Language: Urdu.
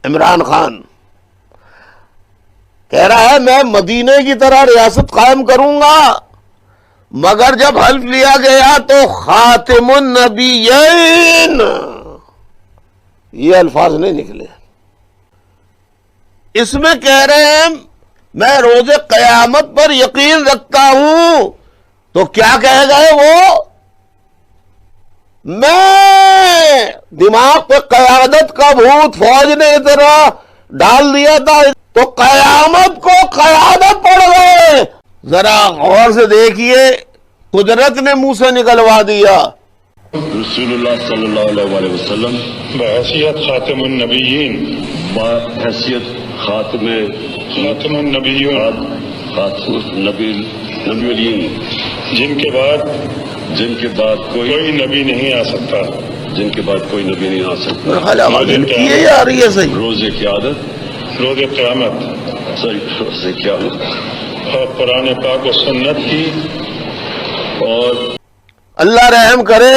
عمران خان کہہ رہا ہے میں مدینے کی طرح ریاست قائم کروں گا، مگر جب حلف لیا گیا تو خاتم النبیین یہ الفاظ نہیں نکلے۔ اس میں کہہ رہے ہیں میں روز قیامت پر یقین رکھتا ہوں، تو کیا کہہ گئے وہ؟ میں دماغ پہ قیادت کا بھوت فوج نے اتنا ڈال دیا تھا تو قیامت کو قیادت پڑ گئے۔ ذرا غور سے دیکھیے، قدرت نے منہ سے نکلوا دیا۔ رسول اللہ صلی اللہ علیہ وسلم بحیثیت خاتم النبیین، بحیثیت خاتم النبیین، خاتم نبیین، جن کے بعد کوئی نبی نہیں آ سکتا، جن کے بعد کوئی نبی نہیں آ سکتا، میرا خیال آواز ان کی ہے یا آ رہی ہے صحیح؟ روز قیادت، روز قیامت، روز قیامت اور قرآن پاک و سنت کی، اور اللہ رحم کرے